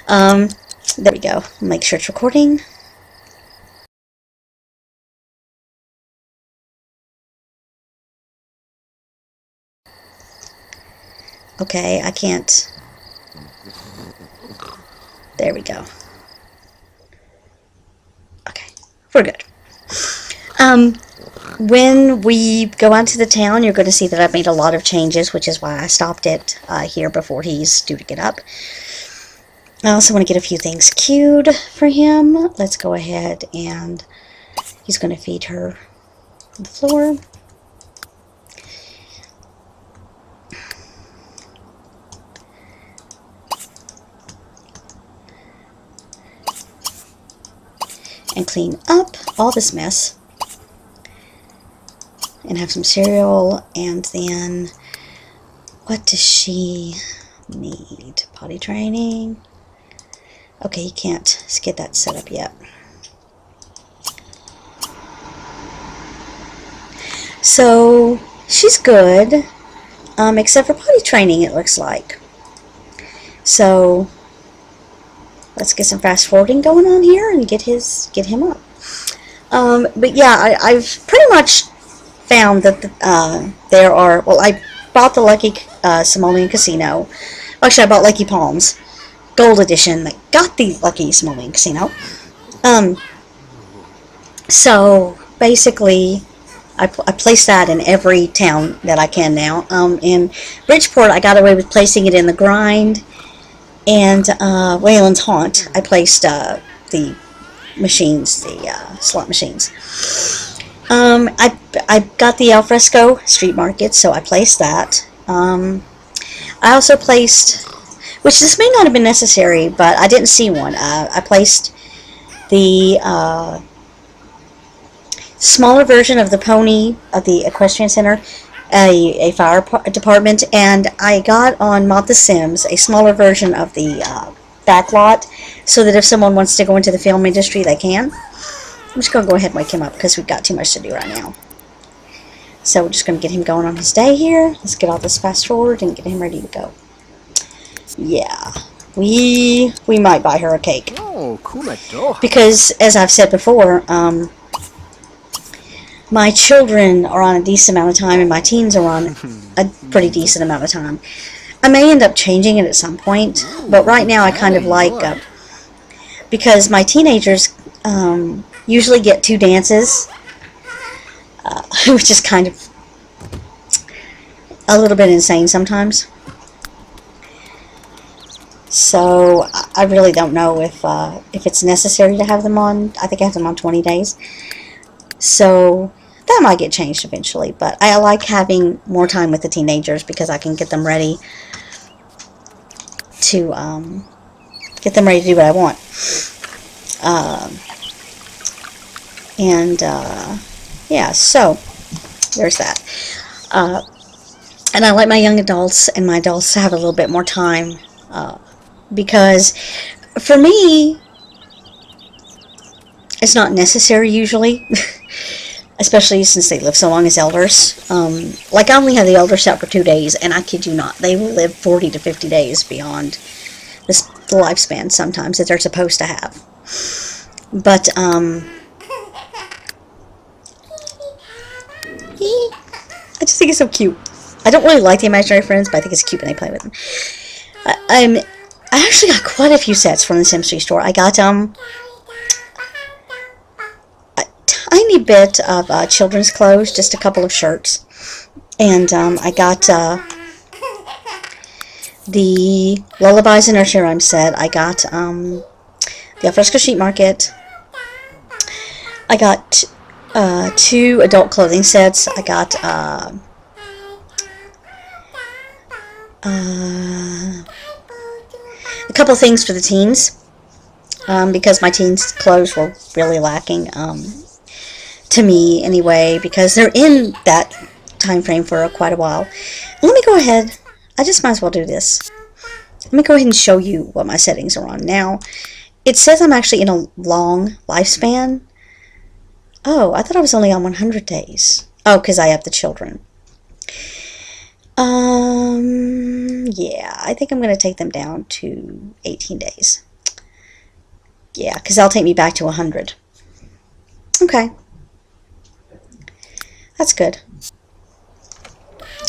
Um, there we go. Make sure it's recording. Okay, I can't. There we go. Okay, we're good. When we go out to the town, you're going to see that I've made a lot of changes, which is why I stopped it here before he's due to get up. I also want to get a few things queued for him. Let's go ahead and he's going to feed her on the floor. And clean up all this mess. And have some cereal, and then what does she need? Potty training. Okay, you can't get that set up yet. So she's good, except for potty training, it looks like. So let's get some fast forwarding going on here and get him up. But yeah, I've pretty much found that there are, well, I bought the Lucky Simoleon Casino. Actually, I bought Lucky Palms Gold Edition that got the Lucky Simoleon Casino. So basically, I place that in every town that I can now. In Bridgeport, I got away with placing it in the Grind, and Wayland's Haunt, I placed the machines, the slot machines. I got the Alfresco Street Market, so I placed that. I also placed, which this may not have been necessary, but I didn't see one. I placed the smaller version of the pony of the Equestrian Center, a fire department, and I got on Mod the Sims a smaller version of the back lot, so that if someone wants to go into the film industry, they can. I'm just going to go ahead and wake him up because we've got too much to do right now. So we're just going to get him going on his day here. Let's get all this fast forward and get him ready to go. Yeah, we might buy her a cake. Oh, cool. Because, as I've said before, my children are on a decent amount of time and my teens are on a pretty decent amount of time. I may end up changing it at some point, but right now I kind of like, because my teenagers usually get 2 dances, which is kind of a little bit insane sometimes. So I really don't know if it's necessary to have them on. I think I have them on 20 days. So that might get changed eventually, but I like having more time with the teenagers because I can get them ready to do what I want. Yeah, so there's that. And I like my young adults and my adults to have a little bit more time, because for me, it's not necessary usually, especially since they live so long as elders. Like, I only have the elders out for 2 days, and I kid you not, they will live 40 to 50 days beyond the lifespan sometimes that they're supposed to have. But, I just think it's so cute. I don't really like the imaginary friends, but I think it's cute when they play with them. I actually got quite a few sets from the SimStreet store. I got a tiny bit of children's clothes, just a couple of shirts, and I got the Lullabies and Nursery Rhyme set. I got the Alfresco Sheet Market. I got 2 adult clothing sets. I got a couple things for the teens, because my teens' clothes were really lacking, to me anyway, because they're in that time frame for quite a while. Let me go ahead. I just might as well do this. Let me go ahead and show you what my settings are on now. It says I'm actually in a long lifespan. Oh, I thought I was only on 100 days. Oh, because I have the children. Yeah, I think I'm going to take them down to 18 days. Yeah, because that'll take me back to 100. Okay. That's good.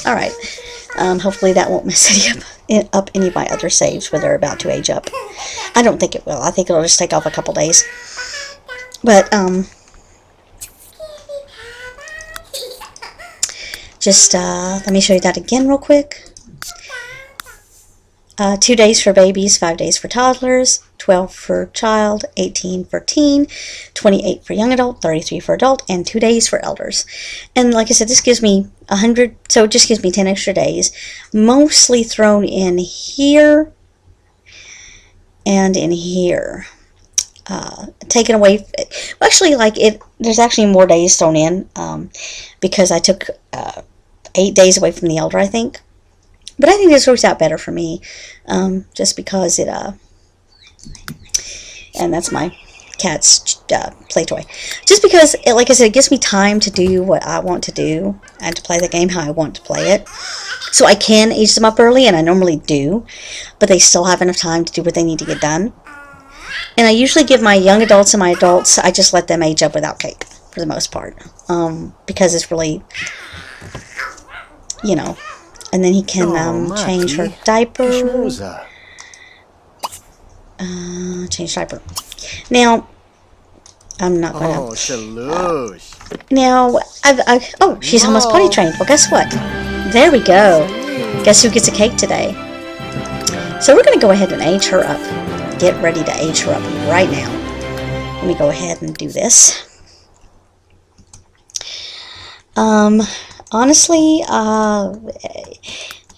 Alright. Hopefully that won't mess up any of my other saves where they're about to age up. I don't think it will. I think it'll just take off a couple days. But, just, let me show you that again real quick. 2 days for babies, 5 days for toddlers, 12 for child, 18 for teen, 28 for young adult, 33 for adult, and 2 days for elders. And like I said, this gives me 100, so it just gives me 10 extra days, mostly thrown in here and in here. Taken away, well, actually, like there's actually more days thrown in, because I took 8 days away from the elder, I think. But I think this works out better for me, just because it, and that's my cat's play toy. Just because, like I said, it gives me time to do what I want to do and to play the game how I want to play it. So I can age them up early, and I normally do, but they still have enough time to do what they need to get done. And I usually give my young adults and my adults, I just let them age up without cake, for the most part, because it's really, you know. And then he can change her diaper. Change diaper. Now, I'm not going to. Now, oh, she's almost potty trained. Well, guess what? There we go. Guess who gets a cake today? So we're going to go ahead and age her up. Get ready to age her up right now. Let me go ahead and do this. Honestly,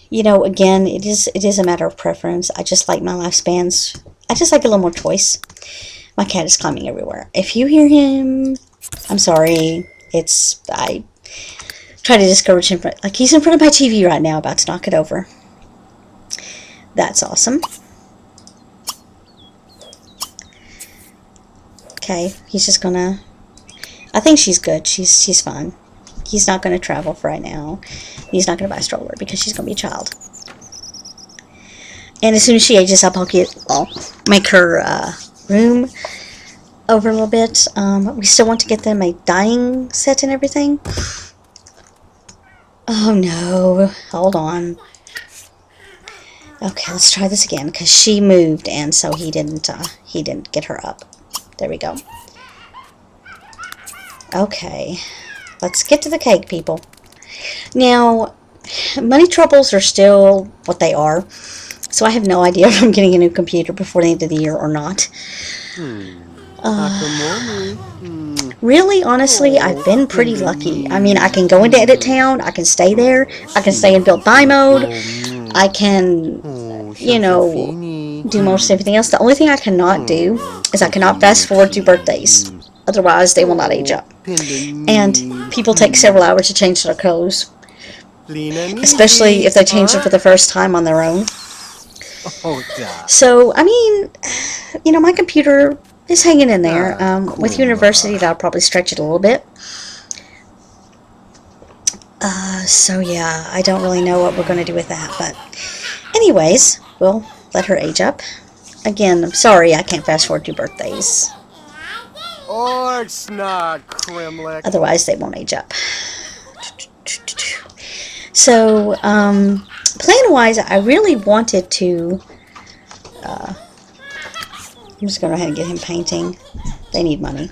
you know, again, it is a matter of preference. I just like my lifespans. I just like a little more choice. My cat is climbing everywhere. If you hear him, I'm sorry. I try to discourage him. Like, he's in front of my TV right now, about to knock it over. That's awesome. Okay, he's just gonna. I think she's good. She's fine. He's not going to travel for right now. He's not going to buy a stroller because she's going to be a child. And as soon as she ages up, I'll make her room over a little bit. We still want to get them a dining set and everything. Oh no, hold on. Okay, let's try this again because she moved, and so he didn't get her up. There we go. Okay. Let's get to the cake, people. Now, money troubles are still what they are, so I have no idea if I'm getting a new computer before the end of the year or not. Really, honestly, I've been pretty lucky. I mean, I can go into Edit Town, I can stay there, I can stay in build buy mode, I can, you know, do most everything else. The only thing I cannot do is I cannot fast forward through birthdays. Otherwise, they will not age up. And people take several hours to change their clothes. Especially if they change them for the first time on their own. So, I mean, you know, my computer is hanging in there. With university, that'll probably stretch it a little bit. So, yeah, I don't really know what we're going to do with that. But, anyways, we'll let her age up. Again, I'm sorry I can't fast forward to birthdays. Otherwise, they won't age up. So, plan-wise, I really wanted to. I'm just going to go ahead and get him painting. They need money.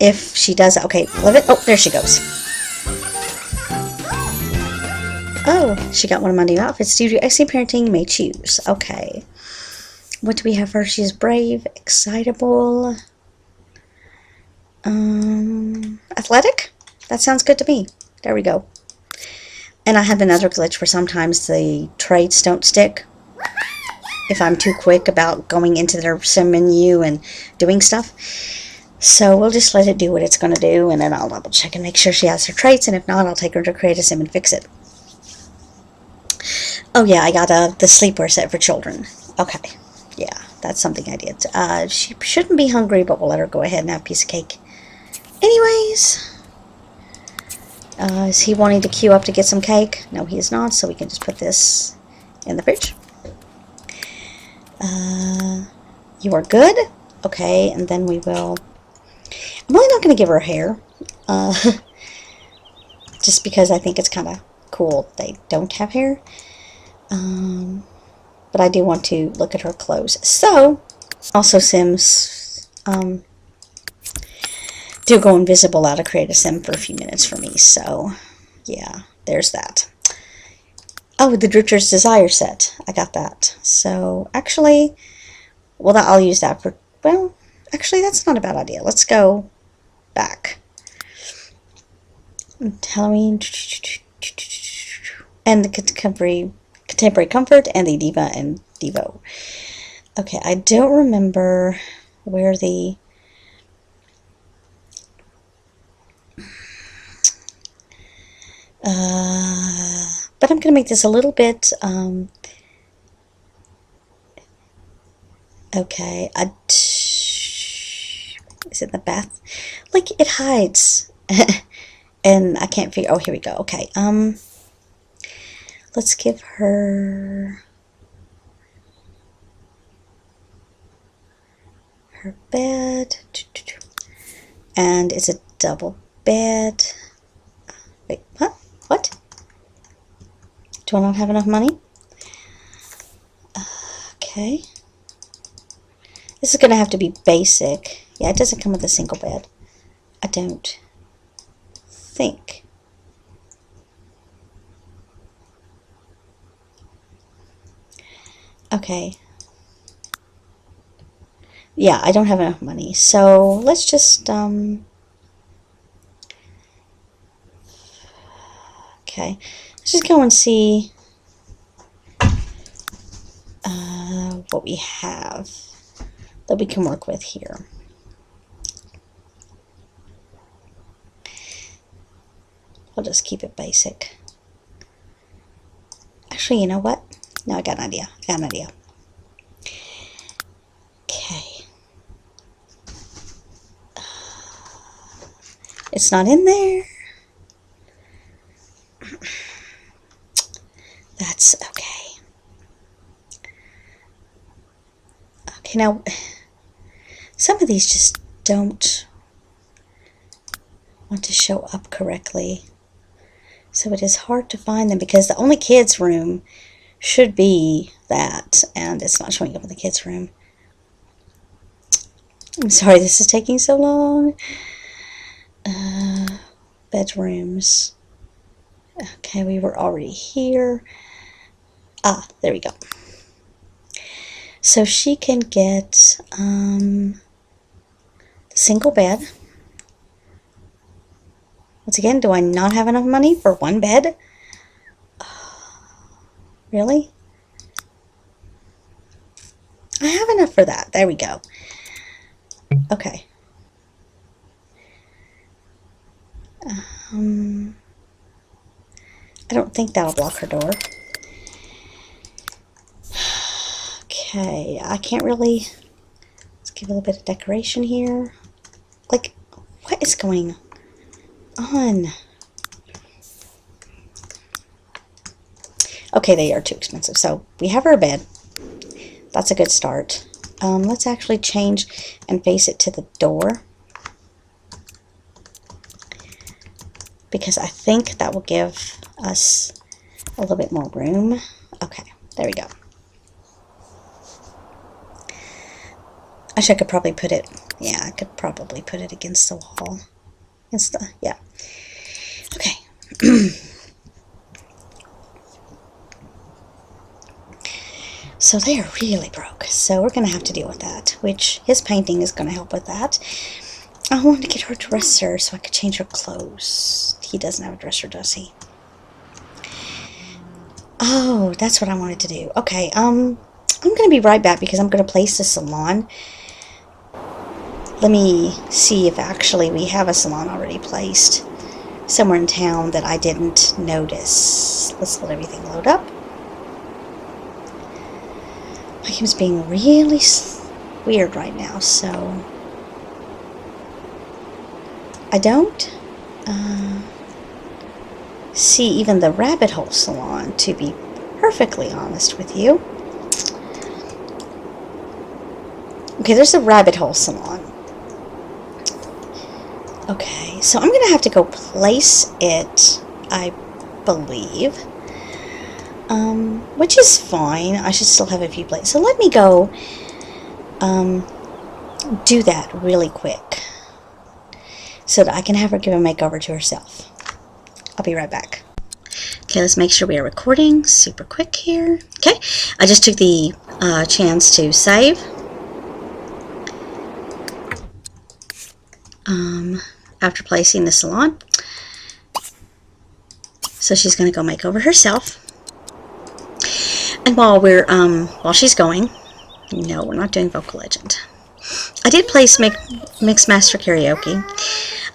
If she does, okay, love it. Oh, there she goes. Oh, she got one of my new outfits. Studio Excellent Parenting may choose. Okay. What do we have for her? She's brave, excitable, athletic? That sounds good to me. There we go. And I have another glitch where sometimes the traits don't stick if I'm too quick about going into their sim menu and doing stuff. So we'll just let it do what it's going to do, and then I'll double check and make sure she has her traits, and if not, I'll take her to Create a Sim and fix it. Oh yeah, I got the sleepwear set for children. Okay, yeah, that's something I did. She shouldn't be hungry, but we'll let her go ahead and have a piece of cake. Anyways, Is he wanting to queue up to get some cake? No, he is not, so we can just put this in the fridge. You are good? Okay, and then we will... I'm really not going to give her hair. Just because I think it's kind of cool they don't have hair. But I do want to look at her clothes. So, also Sims do go invisible out of Create a Sim for a few minutes for me. So, yeah, there's that. Oh, the Drifter's Desire set. I got that. So, actually, well, I'll use that for, well, actually, that's not a bad idea. Let's go back. Halloween. And the Contemporary Comfort and the Diva and Devo. Okay, I don't remember where the... but I'm going to make this a little bit, okay, is it the bath? Like, it hides, and I can't figure, oh, here we go, okay, let's give her her bed, and it's a double bed. Wait, what? What? Do I not have enough money? Okay. This is going to have to be basic. Yeah, it doesn't come with a single bed. I don't think. Okay. Yeah, I don't have enough money. So, let's just, okay. Let's just go and see what we have that we can work with here. I'll just keep it basic. Actually, you know what? No, I got an idea. Okay. It's not in there. That's okay. Okay, now, some of these just don't want to show up correctly. So it is hard to find them because the only kids' room should be that, and it's not showing up in the kids' room. I'm sorry this is taking so long. Bedrooms. Okay, we were already here. Ah, there we go. So she can get the single bed. Once again, do I not have enough money for one bed? Really? I have enough for that. There we go. Okay. I don't think that'll block her door. Okay, I can't really... Let's give a little bit of decoration here. Like, what is going on? Okay, they are too expensive. So, we have our bed. That's a good start. Let's actually change and face it to the door. Because I think that will give us a little bit more room. Okay, there we go. Actually, I could probably put it, yeah, I could probably put it against the wall. Against the, yeah. Okay. So they are really broke. So we're going to have to deal with that, which his painting is going to help with that. I wanted to get her a dresser so I could change her clothes. He doesn't have a dresser, does he? Oh, that's what I wanted to do. Okay, I'm going to be right back because I'm going to place the salon. Let me see if actually we have a salon already placed somewhere in town that I didn't notice. Let's let everything load up. My game's being really weird right now, so I don't. see even the Rabbit Hole Salon, to be perfectly honest with you. Okay, there's the Rabbit Hole Salon. Okay, so I'm going to have to go place it, I believe. Which is fine. I should still have a few plates. So let me go do that really quick so that I can have her give a makeover to herself. I'll be right back. Okay, let's make sure we are recording super quick here. Okay, I just took the chance to save. After placing the salon. So she's going to go make over herself. And while she's going, no, we're not doing Vocal Legend. I did place Mix Master Karaoke.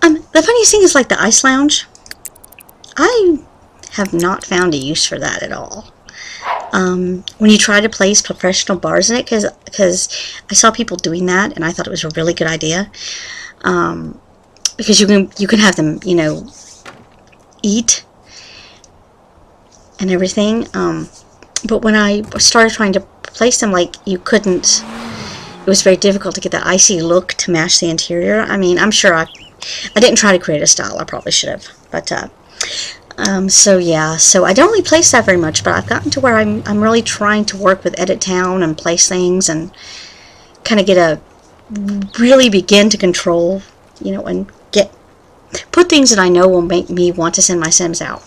The funniest thing is, like, the Ice Lounge. I have not found a use for that at all. When you try to place professional bars in it, because I saw people doing that, and I thought it was a really good idea. Because you can have them, you know, eat and everything. But when I started trying to place them, like, you couldn't. It was very difficult to get that icy look to match the interior. I mean, I'm sure I didn't try to create a style. I probably should have. But so yeah. So I don't really place that very much. But I've gotten to where I'm really trying to work with Edit Town and place things and kind of really begin to control, you know, and put things that I know will make me want to send my Sims out.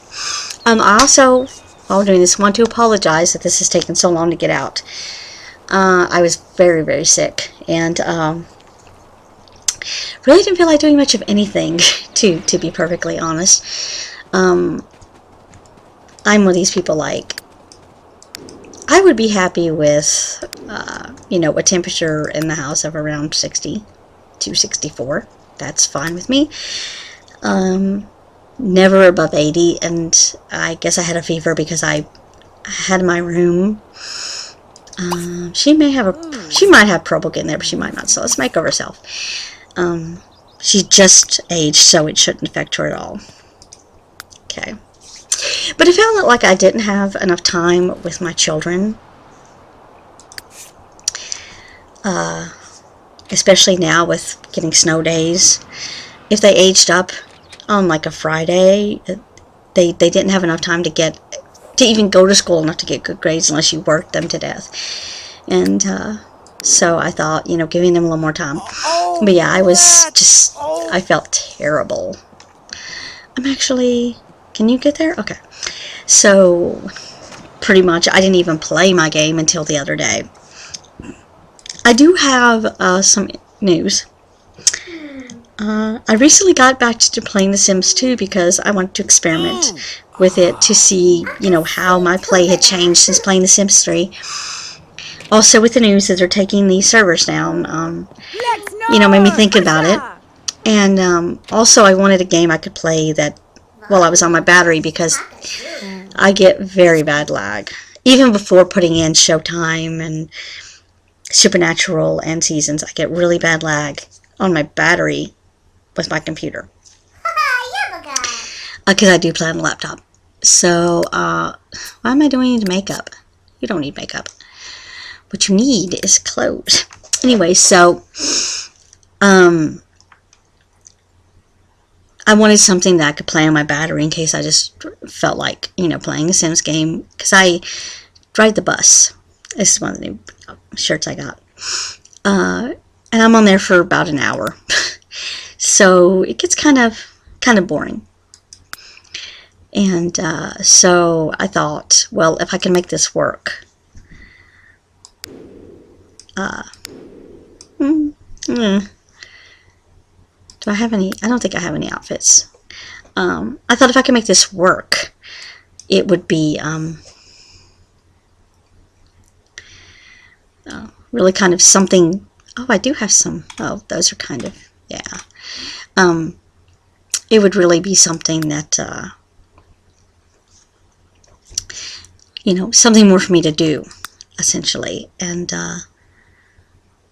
I also, while doing this, want to apologize that this has taken so long to get out. I was very, very sick, and really didn't feel like doing much of anything, to be perfectly honest. I'm one of these people, like, I would be happy with, you know, a temperature in the house of around 60 to 64. That's fine with me. Never above 80, and I guess I had a fever because I had my room. She might have Probal in there, but she might not, so let's make over herself. She just aged, so it shouldn't affect her at all. Okay. But I found that, like, I didn't have enough time with my children. Especially now with getting snow days. If they aged up on, like, a Friday, they didn't have enough time to even go to school enough to get good grades unless you worked them to death. And so I thought, you know, giving them a little more time. But yeah, I felt terrible. Can you get there? Okay. So pretty much I didn't even play my game until the other day. I do have some news. I recently got back to playing The Sims 2 because I wanted to experiment with it to see, you know, how my play had changed since playing The Sims 3. Also, with the news that they're taking the servers down, you know, made me think about it. And also, I wanted a game I could play that while I was on my battery, because I get very bad lag. Even before putting in Showtime and Supernatural and Seasons, I get really bad lag on my battery with my computer. Because I do play on the laptop. So, why am I doing makeup? You don't need makeup. What you need is clothes. Anyway, so, I wanted something that I could play on my battery in case I just felt like, you know, playing a Sims game. Because I drive the bus. This is one of the new shirts I got. And I'm on there for about an hour. So it gets kind of boring. And so I thought, well, if I can make this work. Do I have any? I don't think I have any outfits. I thought if I could make this work, it would be really kind of something. Oh, I do have some. Oh, those are kind of, yeah. It would really be something that, you know, something more for me to do, essentially. And,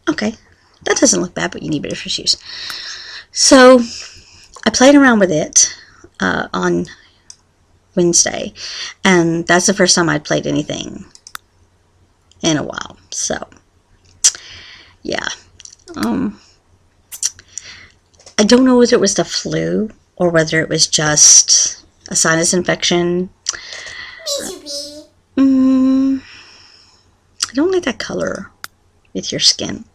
okay, that doesn't look bad, but you need better shoes. So, I played around with it on Wednesday, and that's the first time I'd played anything in a while. So yeah, I don't know whether it was the flu or whether it was just a sinus infection. I don't like that color with your skin.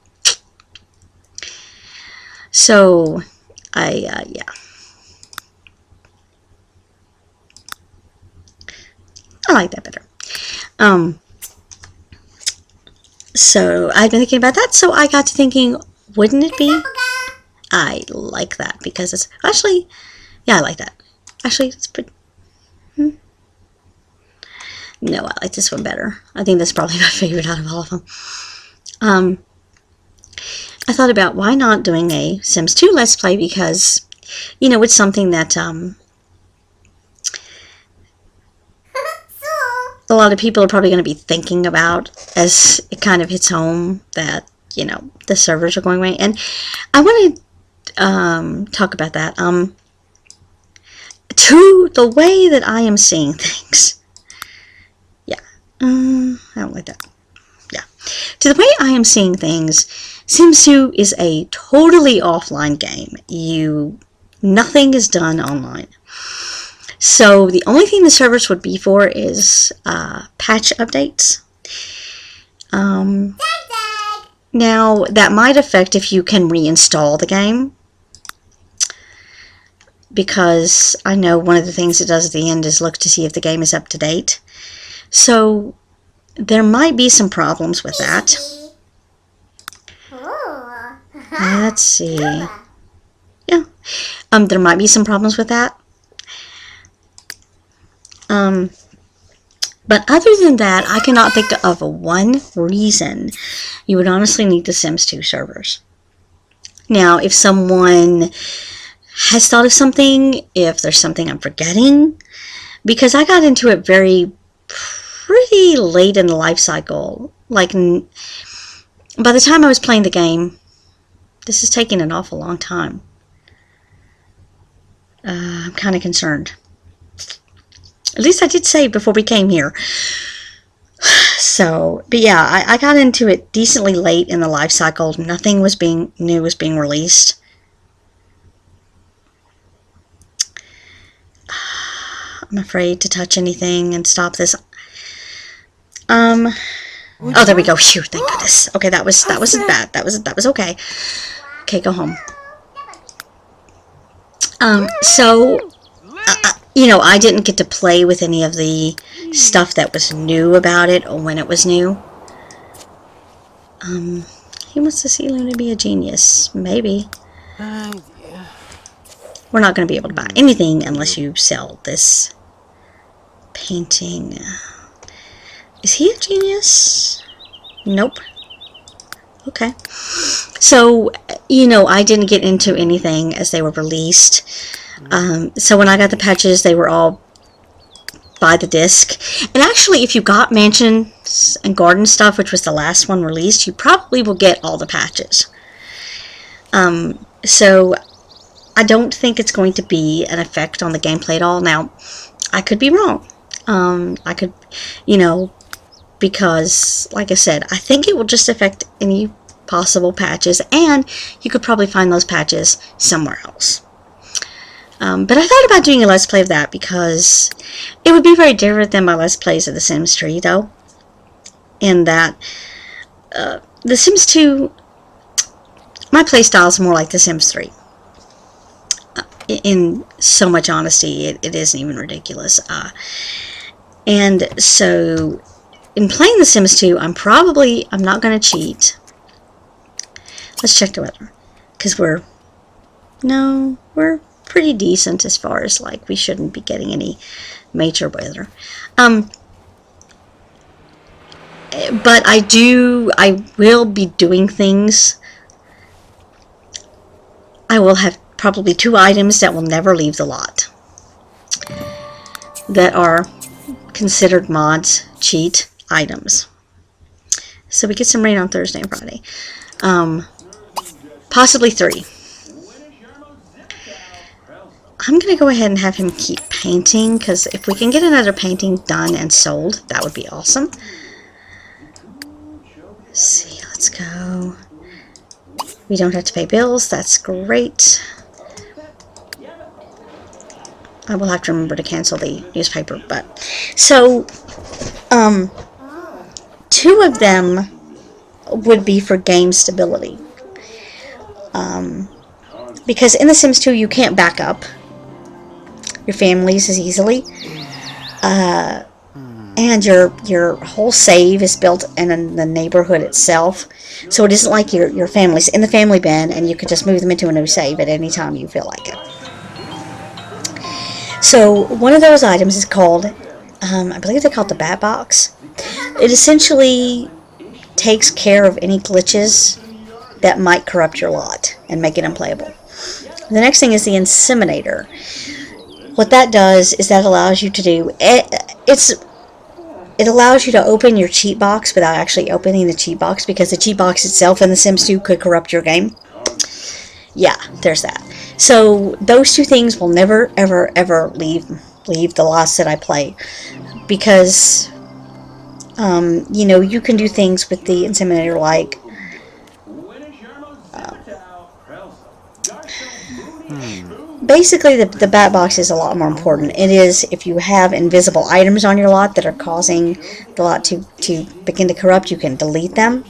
So yeah. I like that better. So I've been thinking about that, so I got to thinking, wouldn't it be? I like that because it's actually, yeah, I like that. Actually, it's pretty. No, I like this one better. I think that's probably my favorite out of all of them. I thought about why not doing a Sims 2 Let's Play, because, you know, it's something that a lot of people are probably going to be thinking about as it kind of hits home that, you know, the servers are going away. And I want to talk about that. To the way that I am seeing things. Yeah. I don't like that. Yeah. To the way I am seeing things, Sims 2 is a totally offline game. Nothing is done online. So the only thing the servers would be for is patch updates. Now, that might affect if you can reinstall the game, because I know one of the things it does at the end is look to see if the game is up to date. So there might be some problems with that. Let's see. Yeah. There might be some problems with that. But other than that, I cannot think of one reason you would honestly need the Sims 2 servers. Now, if someone has thought of something, if there's something I'm forgetting, because I got into it pretty late in the life cycle. Like, by the time I was playing the game, this is taking an awful long time. I'm kind of concerned. At least I did save before we came here. So, but yeah, I got into it decently late in the life cycle. Nothing new was being released. I'm afraid to touch anything and stop this. Oh, there we go. Phew, thank goodness. Okay, that wasn't bad. That was okay. Okay, go home. You know, I didn't get to play with any of the stuff that was new about it or when it was new. He wants to see Luna be a genius. Maybe. We're not going to be able to buy anything unless you sell this painting. Is he a genius? Nope. Okay. So, you know, I didn't get into anything as they were released. So when I got the patches, they were all by the disc. And actually, if you got Mansions and Garden stuff, which was the last one released, you probably will get all the patches. So I don't think it's going to be an effect on the gameplay at all. Now, I could be wrong. I could, you know, because, like I said, I think it will just affect any possible patches, and you could probably find those patches somewhere else. But I thought about doing a Let's Play of that because it would be very different than my Let's Plays of The Sims 3, though. In that, The Sims 2, my playstyle is more like The Sims 3. In so much honesty, it isn't even ridiculous. And so, in playing The Sims 2, I'm not going to cheat. Let's check the weather. Because we're pretty decent as far as, like, we shouldn't be getting any major weather. But I will be doing things. I will have probably 2 items that will never leave the lot. That are considered mods cheat items. So we get some rain on Thursday and Friday. Possibly 3. I'm going to go ahead and have him keep painting, because if we can get another painting done and sold, that would be awesome. Let's see, let's go. We don't have to pay bills, that's great. I will have to remember to cancel the newspaper, but... So, 2 of them would be for game stability. Because in The Sims 2, you can't back up your families as easily. And your whole save is built in the neighborhood itself. So it isn't like your family's in the family bin and you can just move them into a new save at any time you feel like it. So one of those items is called, I believe they call it the Bat Box. It essentially takes care of any glitches that might corrupt your lot and make it unplayable. The next thing is the Inseminator. What that does is that allows you to do it allows you to open your cheat box without actually opening the cheat box, because the cheat box itself in The Sims 2 could corrupt your game. Yeah, there's that. So those 2 things will never, ever, ever leave the lots that I play, because you know, you can do things with the Inseminator like basically the bat box is a lot more important. It is if you have invisible items on your lot that are causing the lot to begin to corrupt, you can delete them.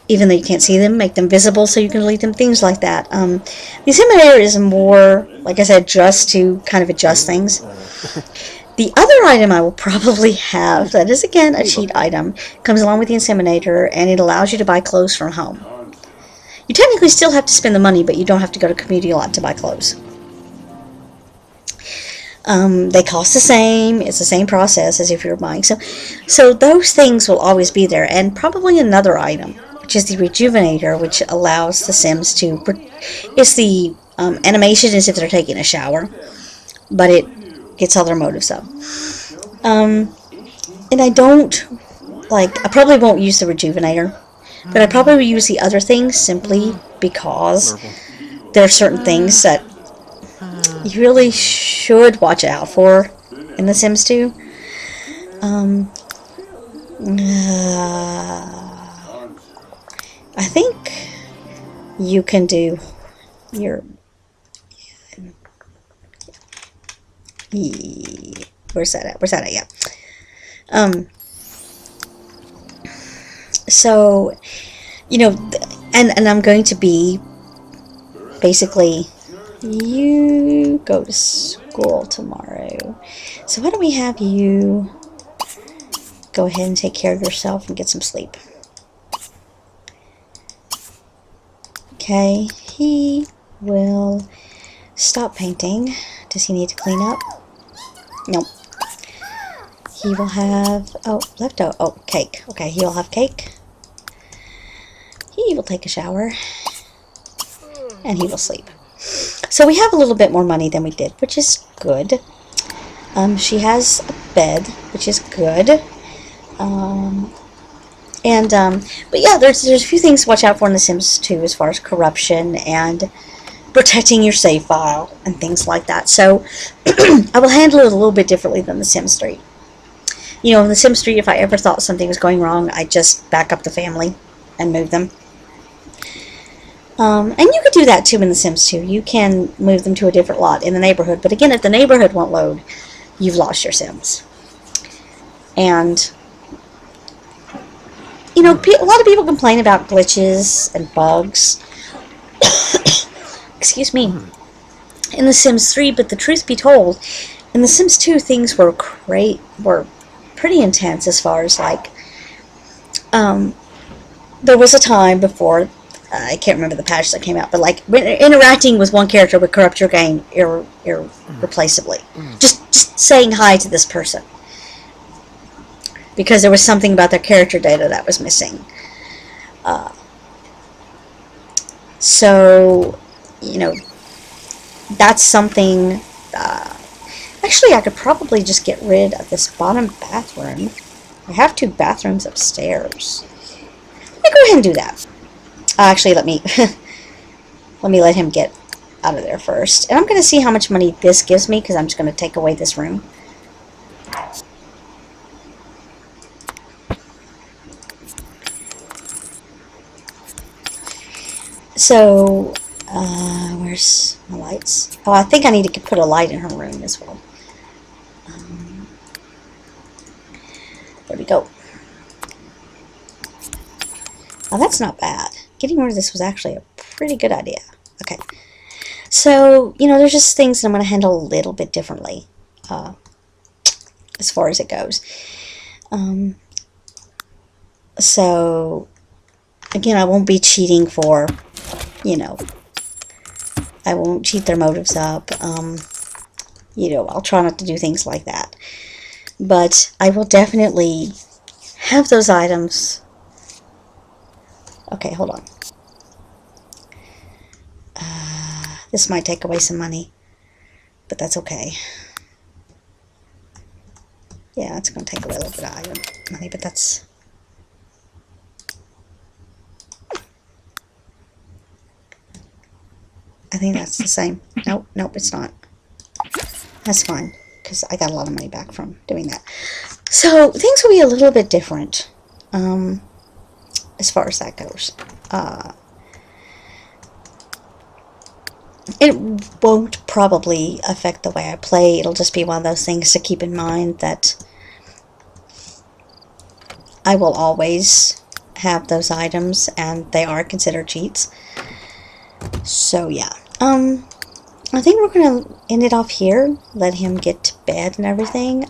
Even though you can't see them, make them visible so you can delete them, things like that. The Inseminator is more, like I said, just to kind of adjust things. The other item I will probably have, that is again a cheat item, comes along with the Inseminator, and it allows you to buy clothes from home. You technically still have to spend the money, but you don't have to go to Community Lot to buy clothes. They cost the same. It's the same process as if you're buying. So those things will always be there. And probably another item, which is the Rejuvenator, which allows the Sims to... It's the animation as if they're taking a shower, but it gets all their motives up. And I probably won't use the Rejuvenator, but I probably will use the other things simply because there are certain things that you really should watch out for in The Sims 2. I think you can do your... Where's that at? Yeah. So, you know, and I'm going to be basically, you go to school tomorrow. So why don't we have you go ahead and take care of yourself and get some sleep. Okay, he will stop painting. Does he need to clean up? Nope. He will have, cake. Okay, he will have cake. He will take a shower. And he will sleep. So we have a little bit more money than we did, which is good. She has a bed, which is good. But yeah, there's a few things to watch out for in The Sims 2 as far as corruption and protecting your save file and things like that. So I will handle it a little bit differently than The Sims 3. You know, in The Sims 3, if I ever thought something was going wrong, I'd just back up the family and move them. And you could do that too in The Sims 2. You can move them to a different lot in the neighborhood. But again, if the neighborhood won't load, you've lost your Sims. And, you know, a lot of people complain about glitches and bugs. Excuse me. In The Sims 3, but the truth be told, in The Sims 2, things were pretty intense as far as, like, there was a time before, I can't remember the patch that came out, but, like, when interacting with one character would corrupt your game irreplaceably. Just saying hi to this person. Because there was something about their character data that was missing. So, you know, that's something... actually, I could probably just get rid of this bottom bathroom. I have 2 bathrooms upstairs. Let me go ahead and do that. Actually, let me let him get out of there first. And I'm going to see how much money this gives me, because I'm just going to take away this room. So, where's my lights? Oh, I think I need to put a light in her room as well. There we go. Oh, that's not bad. Getting rid of this was actually a pretty good idea. Okay. So, you know, there's just things that I'm going to handle a little bit differently as far as it goes. So, again, I won't be cheating for, you know, I won't cheat their motives up. You know, I'll try not to do things like that. But I will definitely have those items. Okay, hold on. This might take away some money, but that's okay. Yeah, it's going to take away a little bit of item money, but that's... I think that's the same. Nope, nope, it's not. That's fine, because I got a lot of money back from doing that. So, things will be a little bit different, as far as that goes. It won't probably affect the way I play. It'll just be one of those things to keep in mind, that I will always have those items, and they are considered cheats. So, yeah. I think we're going to end it off here. Let him get to bed and everything.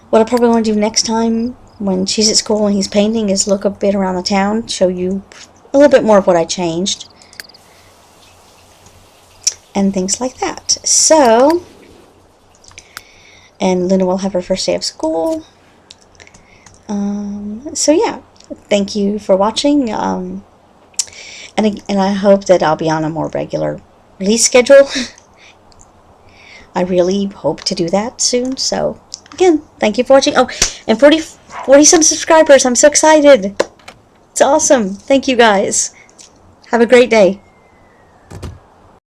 What I probably want to do next time when she's at school and he's painting is look a bit around the town, show you a little bit more of what I changed. And things like that. So, and Luna will have her first day of school. So yeah, thank you for watching. And I hope that I'll be on a more regular release schedule. I really hope to do that soon. So again, thank you for watching. Oh, and 40 some subscribers. I'm so excited. It's awesome. Thank you guys. Have a great day.